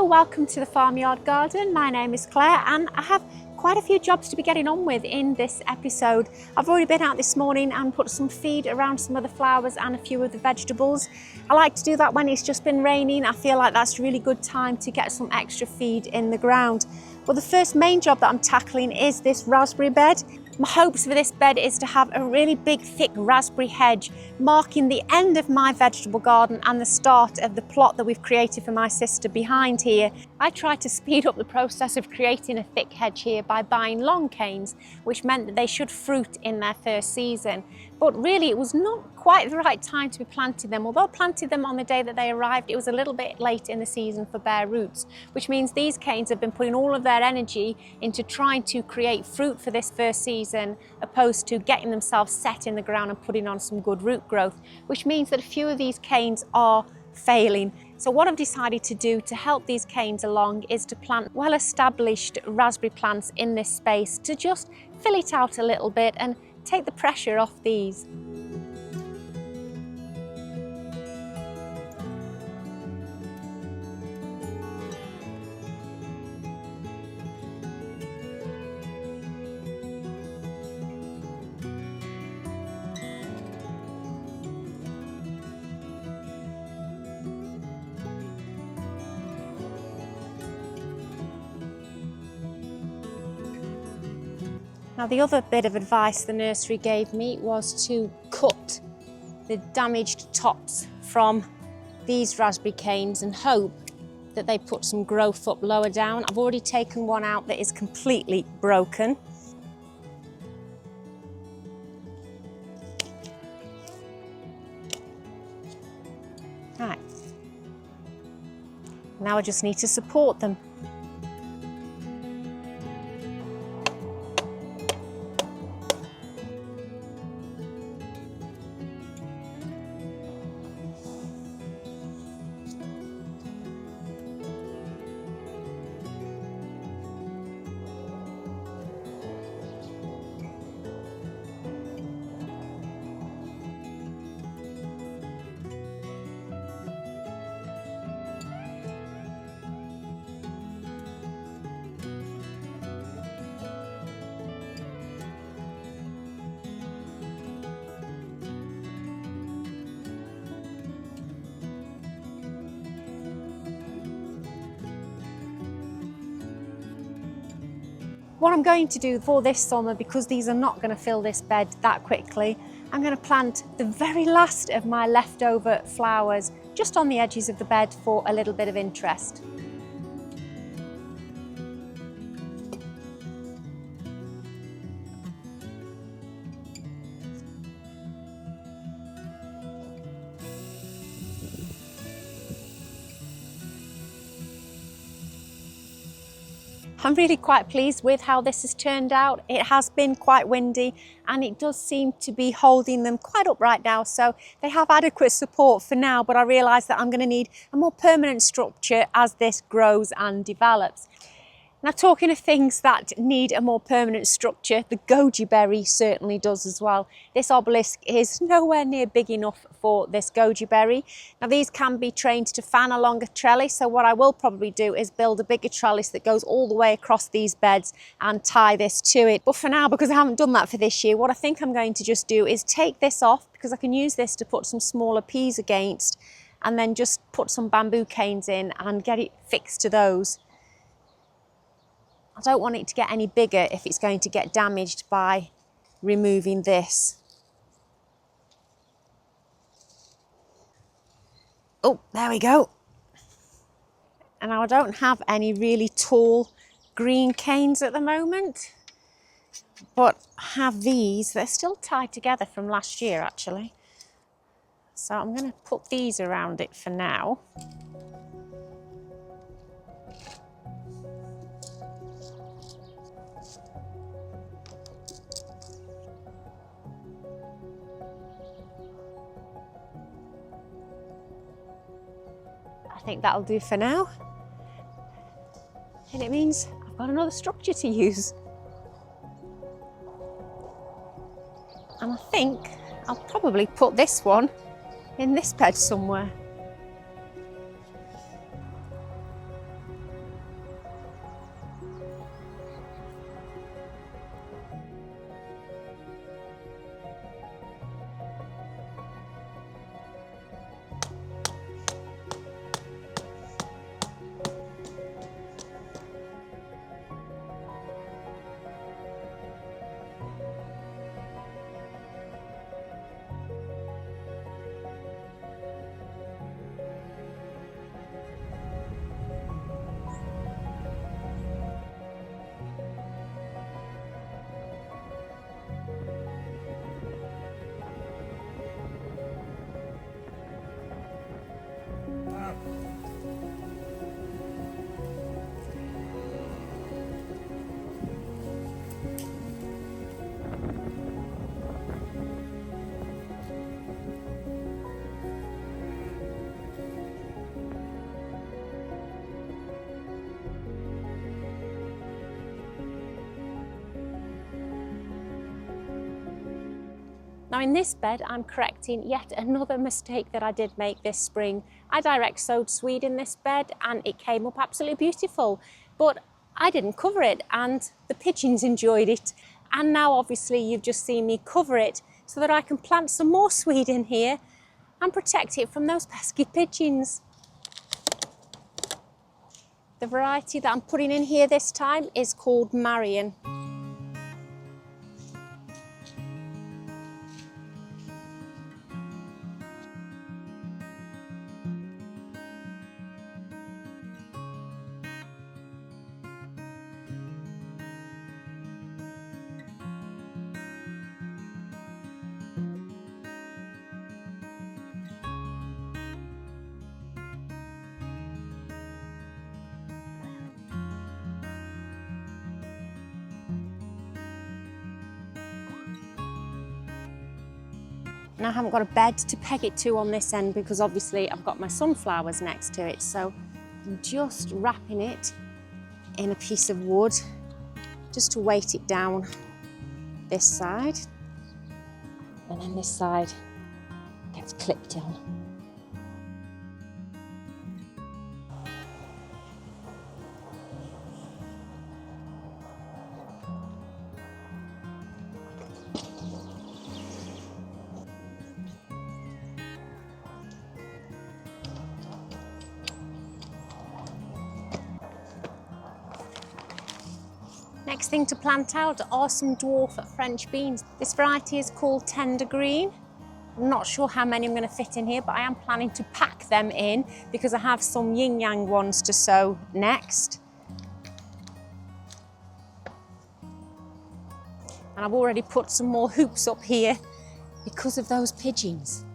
welcome to the Farmyard Garden. My name is Claire and I have quite a few jobs to be getting on with in this episode. I've already been out this morning and put some feed around some of the flowers and a few of the vegetables. I like to do that when it's just been raining. I feel like that's a really good time to get some extra feed in the ground. Well, the first main job that I'm tackling is this raspberry bed. My hopes for this bed is to have a really big thick raspberry hedge marking the end of my vegetable garden and the start of the plot that we've created for my sister behind here. I tried to speed up the process of creating a thick hedge here by buying long canes, which meant that they should fruit in their first season. But really it was not quite the right time to be planting them. Although I planted them on the day that they arrived, it was a little bit late in the season for bare roots, which means these canes have been putting all of their energy into trying to create fruit for this first season, opposed to getting themselves set in the ground and putting on some good root growth, which means that a few of these canes are failing. So what I've decided to do to help these canes along is to plant well-established raspberry plants in this space to just fill it out a little bit and take the pressure off these. Now, the other bit of advice the nursery gave me was to cut the damaged tops from these raspberry canes and hope that they put some growth up lower down. I've already taken one out that is completely broken. Right. Now I just need to support them. What I'm going to do for this summer, because these are not going to fill this bed that quickly, I'm going to plant the very last of my leftover flowers just on the edges of the bed for a little bit of interest. I'm really quite pleased with how this has turned out. It has been quite windy and it does seem to be holding them quite upright now, so they have adequate support for now, but I realise that I'm going to need a more permanent structure as this grows and develops. Now, talking of things that need a more permanent structure, the goji berry certainly does as well. This obelisk is nowhere near big enough for this goji berry. Now, these can be trained to fan along a trellis, so what I will probably do is build a bigger trellis that goes all the way across these beds and tie this to it. But for now, because I haven't done that for this year, what I think I'm going to just do is take this off, because I can use this to put some smaller peas against, and then just put some bamboo canes in and get it fixed to those. I don't want it to get any bigger if it's going to get damaged by removing this. Oh, there we go. And now I don't have any really tall green canes at the moment, but I have these. They're still tied together from last year, actually. So I'm going to put these around it for now. I think that'll do for now. And it means I've got another structure to use. And I think I'll probably put this one in this bed somewhere. Now in this bed, I'm correcting yet another mistake that I did make this spring. I direct sowed swede in this bed and it came up absolutely beautiful, but I didn't cover it and the pigeons enjoyed it. And now obviously you've just seen me cover it so that I can plant some more swede in here and protect it from those pesky pigeons. The variety that I'm putting in here this time is called Marion. And I haven't got a bed to peg it to on this end because obviously I've got my sunflowers next to it. So I'm just wrapping it in a piece of wood just to weight it down this side. And then this side gets clipped on. Next thing to plant out are some dwarf French beans. This variety is called Tender Green. I'm not sure how many I'm going to fit in here, but I am planning to pack them in because I have some yin yang ones to sow next. And I've already put some more hoops up here because of those pigeons.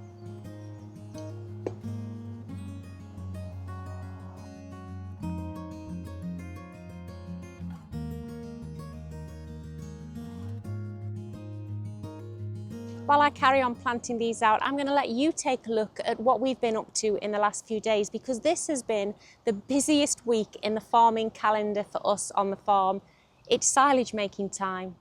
While I carry on planting these out, I'm going to let you take a look at what we've been up to in the last few days, because this has been the busiest week in the farming calendar for us on the farm. It's silage making time.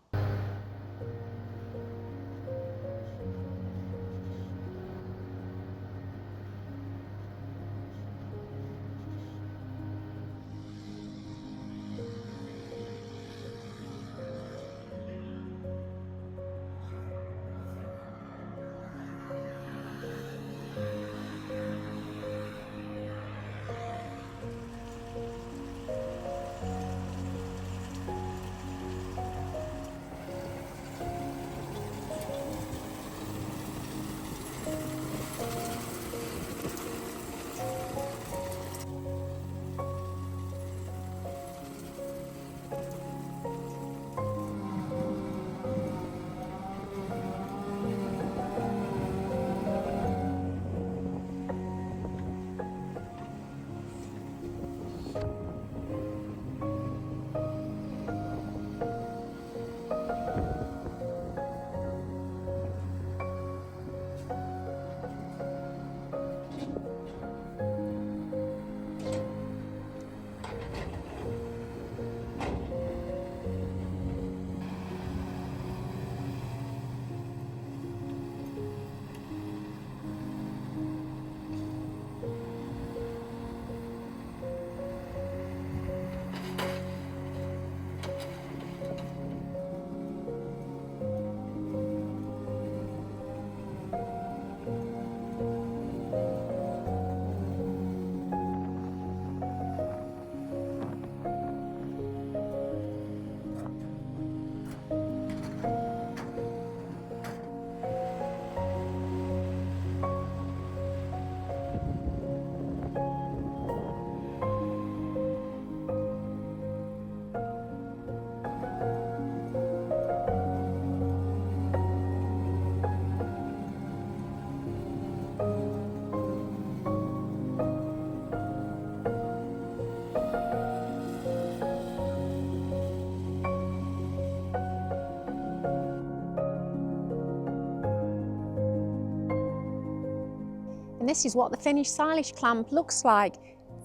And this is what the finished silage clamp looks like.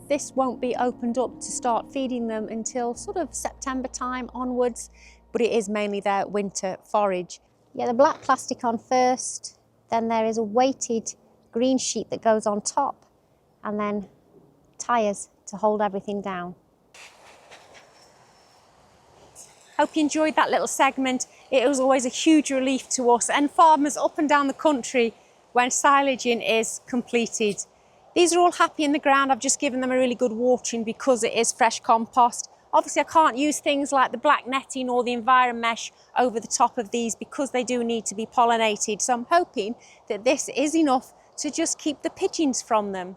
This won't be opened up to start feeding them until sort of September time onwards, but it is mainly their winter forage. Yeah, the black plastic on first, then there is a weighted green sheet that goes on top, and then tyres to hold everything down. Hope you enjoyed that little segment. It was always a huge relief to us and farmers up and down the country when silaging is completed. These are all happy in the ground. I've just given them a really good watering because it is fresh compost. Obviously, I can't use things like the black netting or the environ mesh over the top of these because they do need to be pollinated. So I'm hoping that this is enough to just keep the pigeons from them.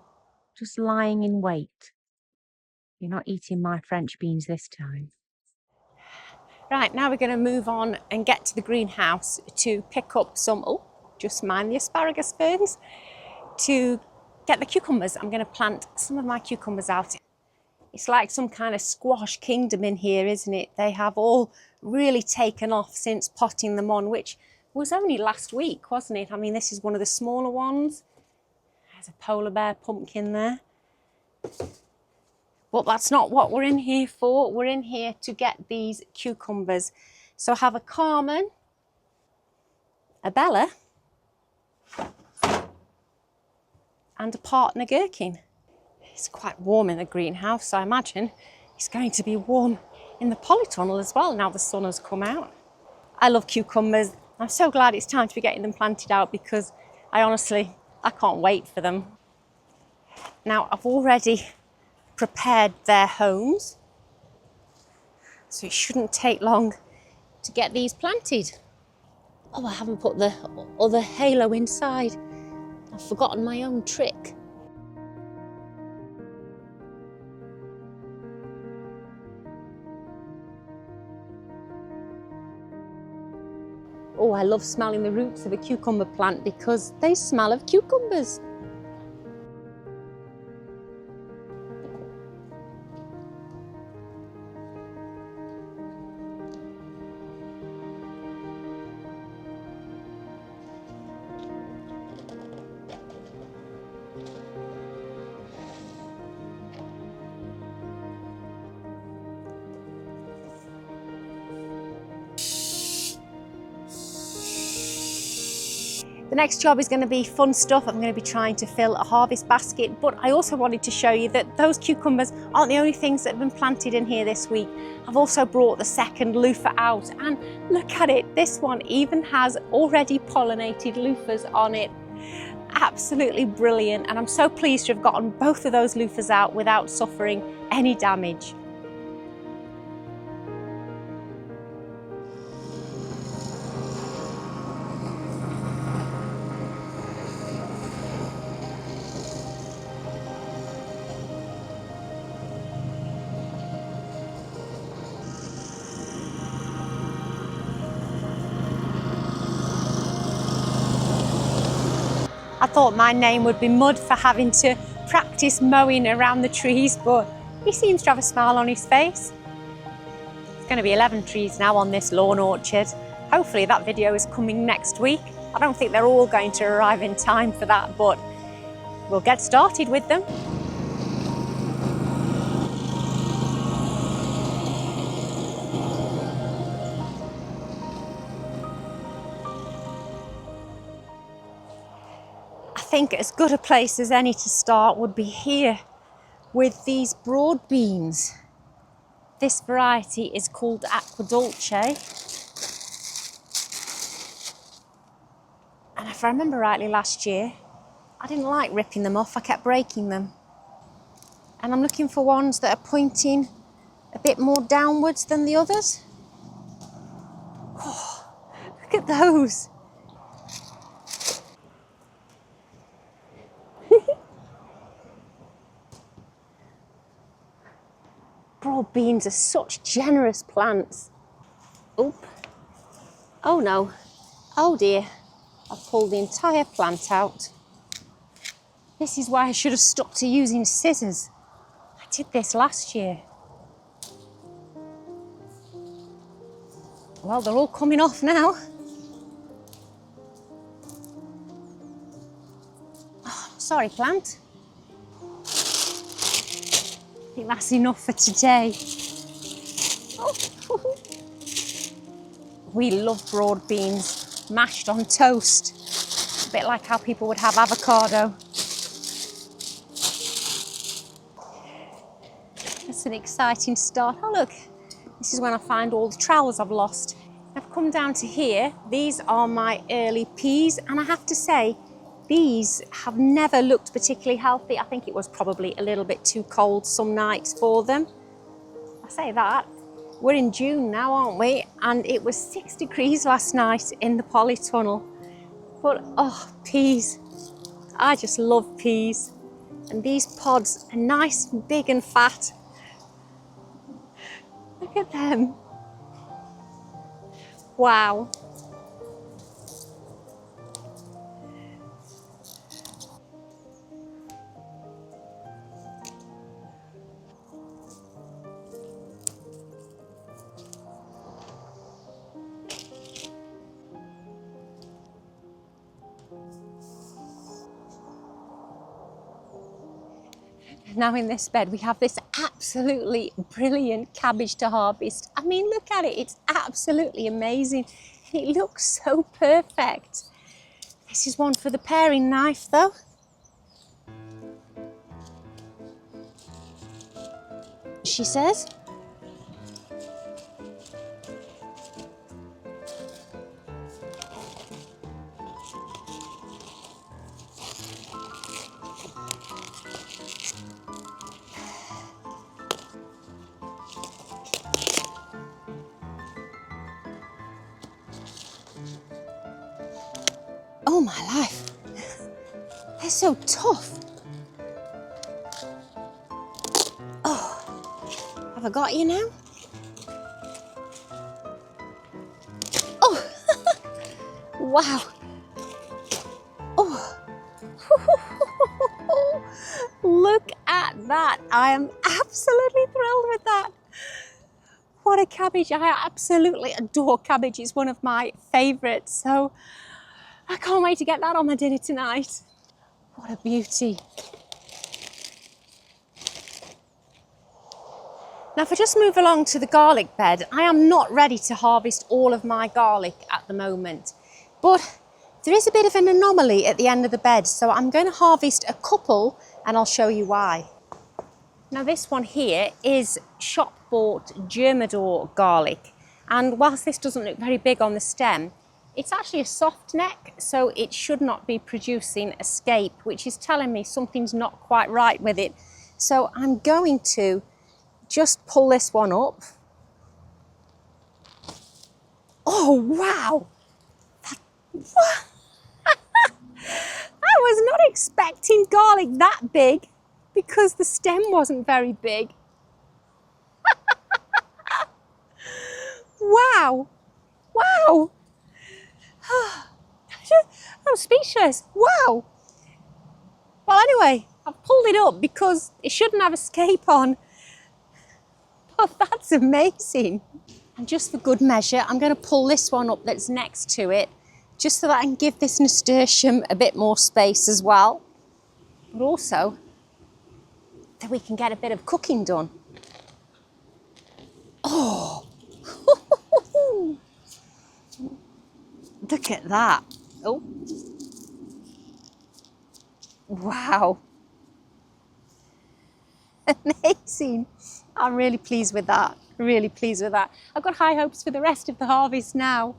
Just lying in wait. You're not eating my French beans this time. Right, now we're going to move on and get to the greenhouse to pick up some, oh, just mind the asparagus ferns, to get the cucumbers. I'm going to plant some of my cucumbers out. It's like some kind of squash kingdom in here, isn't it? They have all really taken off since potting them on, which was only last week, wasn't it? I mean, this is one of the smaller ones. There's a polar bear pumpkin there. But that's not what we're in here for. We're in here to get these cucumbers. So I have a Carmen, a Bella, and a partner gherkin. It's quite warm in the greenhouse, so I imagine it's going to be warm in the polytunnel as well now the sun has come out. I love cucumbers. I'm so glad it's time to be getting them planted out because I can't wait for them. Now, I've already prepared their homes, so it shouldn't take long to get these planted. Oh, I haven't put the other halo inside. I've forgotten my own trick. Oh, I love smelling the roots of a cucumber plant because they smell of cucumbers. The next job is going to be fun stuff. I'm going to be trying to fill a harvest basket, but I also wanted to show you that those cucumbers aren't the only things that have been planted in here this week. I've also brought the second loofah out, and look at it, this one even has already pollinated loofahs on it. Absolutely brilliant, and I'm so pleased to have gotten both of those loofahs out without suffering any damage. I thought my name would be Mud for having to practice mowing around the trees, but he seems to have a smile on his face. There's going to be 11 trees now on this lawn orchard. Hopefully that video is coming next week. I don't think they're all going to arrive in time for that, but we'll get started with them. I think as good a place as any to start would be here with these broad beans. This variety is called Aqua Dolce. And if I remember rightly last year, I didn't like ripping them off, I kept breaking them. And I'm looking for ones that are pointing a bit more downwards than the others. Oh, look at those. Broad beans are such generous plants. Oop. Oh no. Oh dear. I've pulled the entire plant out. This is why I should have stuck to using scissors. I did this last year. Well, they're all coming off now. Oh, sorry, plant. I think that's enough for today. Oh. We love broad beans. mashed on toast. A bit like how people would have avocado. That's an exciting start. Oh look, this is when I find all the trowels I've lost. I've come down to here. These are my early peas, and I have to say, these have never looked particularly healthy. I think it was probably a little bit too cold some nights for them. I say that. We're in June now, aren't we? And it was 6 degrees last night in the polytunnel. But, oh, peas. I just love peas. And these pods are nice and big and fat. Look at them. Wow. Now in this bed we have this absolutely brilliant cabbage to harvest. I mean, look at it, it's absolutely amazing. It looks so perfect. This is one for the paring knife though. She says. Oh my life, they're so tough. Oh, have I got you now? Oh, wow. Oh, look at that. I am absolutely thrilled with that. What a cabbage. I absolutely adore cabbage. It's one of my favourites. So I can't wait to get that on my dinner tonight. What a beauty. Now if I just move along to the garlic bed, I am not ready to harvest all of my garlic at the moment, but there is a bit of an anomaly at the end of the bed, so I'm going to harvest a couple and I'll show you why. Now this one here is shop-bought Germador garlic, and whilst this doesn't look very big on the stem, it's actually a soft neck, so it should not be producing a scape, which is telling me something's not quite right with it. So I'm going to just pull this one up. Oh, wow. I was not expecting garlic that big because the stem wasn't very big. Wow. Wow. I'm speechless. Wow. Well, anyway, I've pulled it up because it shouldn't have a scape on. But that's amazing. And just for good measure, I'm going to pull this one up that's next to it, just so that I can give this nasturtium a bit more space as well. But also, that we can get a bit of cooking done. Oh! Look at that. Oh. Wow. Amazing. I'm really pleased with that. Really pleased with that. I've got high hopes for the rest of the harvest now.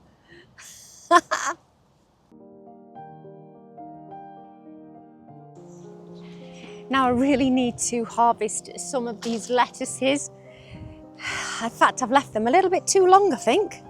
Now I really need to harvest some of these lettuces. In fact, I've left them a little bit too long, I think.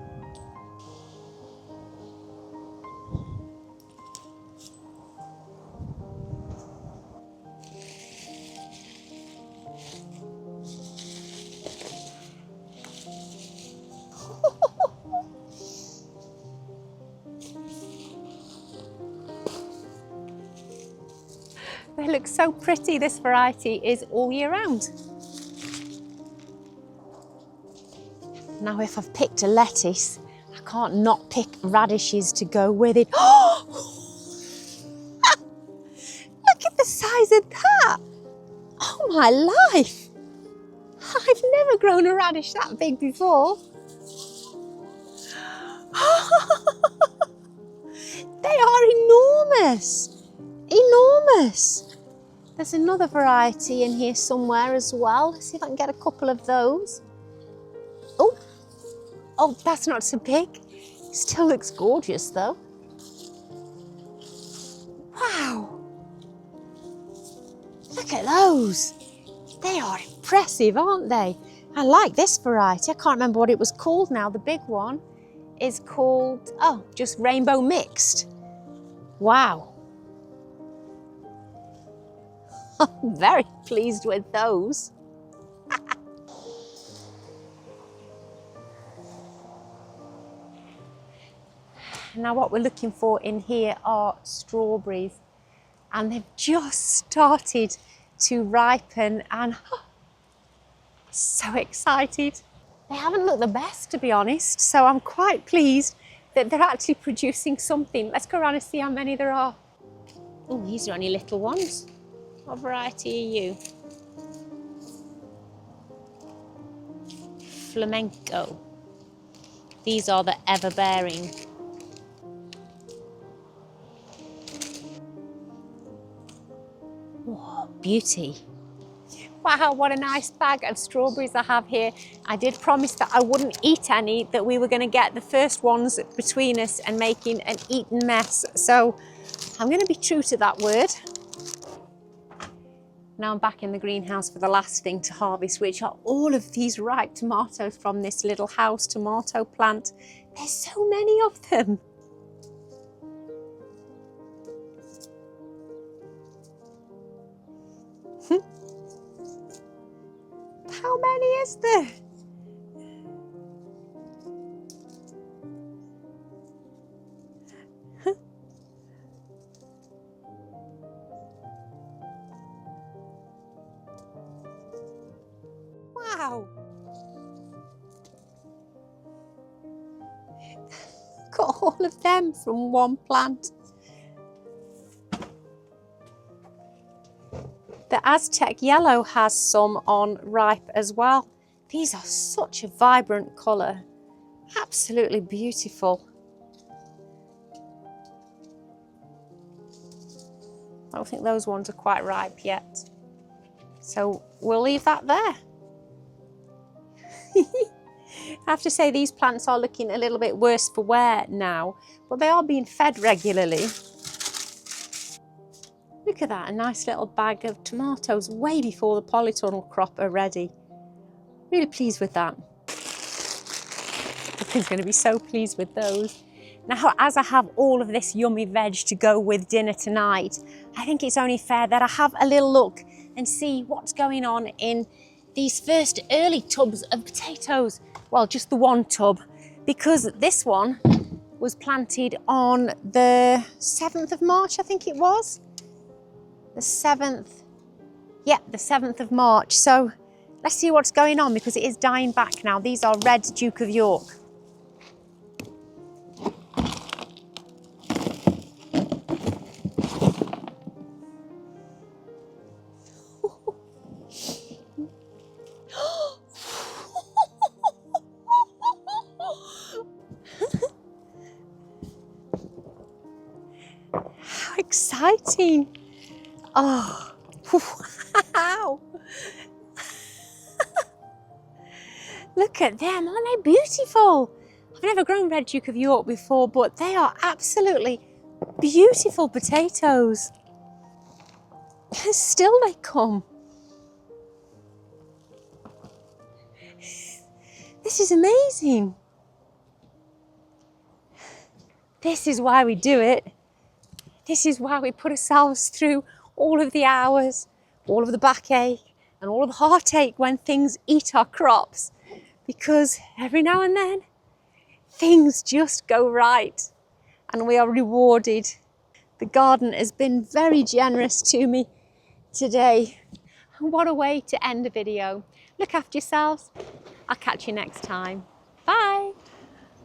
They look so pretty. This variety is all year round. Now if I've picked a lettuce, I can't not pick radishes to go with it. Oh! Look at the size of that! Oh my life! I've never grown a radish that big before. enormous, enormous. There's another variety in here somewhere as well. Let's see if I can get a couple of those. Oh, oh, that's not so big. Still looks gorgeous though. Wow. Look at those. They are impressive, aren't they? I like this variety. I can't remember what it was called now. The big one is called, oh, just rainbow mixed. Wow. I'm very pleased with those. Now what we're looking for in here are strawberries, and they've just started to ripen, and so excited. They haven't looked the best, to be honest, so I'm quite pleased that they're actually producing something. Let's go around and see how many there are. Oh, these are only little ones. What variety are you? Flamenco. These are the ever-bearing. Oh, beauty. Wow, what a nice bag of strawberries I have here. I did promise that I wouldn't eat any, that we were going to get the first ones between us and making an eaten mess. So I'm going to be true to that word. Now I'm back in the greenhouse for the last thing to harvest, which are all of these ripe tomatoes from this little house tomato plant. There's so many of them. How many is there? Wow. Got all of them from one plant. The Aztec yellow has some on ripe as well. These are such a vibrant colour. Absolutely beautiful. I don't think those ones are quite ripe yet. So we'll leave that there. I have to say these plants are looking a little bit worse for wear now, but they are being fed regularly. Look at that, a nice little bag of tomatoes way before the polytunnel crop are ready. Really pleased with that. He's going to be so pleased with those. Now, as I have all of this yummy veg to go with dinner tonight, I think it's only fair that I have a little look and see what's going on in these first early tubs of potatoes. Well, just the one tub, because this one was planted on the 7th of March, I think it was. The 7th, yeah, the 7th of March. So let's see what's going on, because it is dying back now. These are red Duke of York. How exciting. Oh, wow. Look at them, aren't they beautiful? I've never grown red Duke of York before, but they are absolutely beautiful potatoes. Still they come. This is amazing. This is why we do it. This is why we put ourselves through all of the hours, all of the backache, and all of the heartache when things eat our crops. Because every now and then, things just go right and we are rewarded. The garden has been very generous to me today. What a way to end a video. Look after yourselves. I'll catch you next time.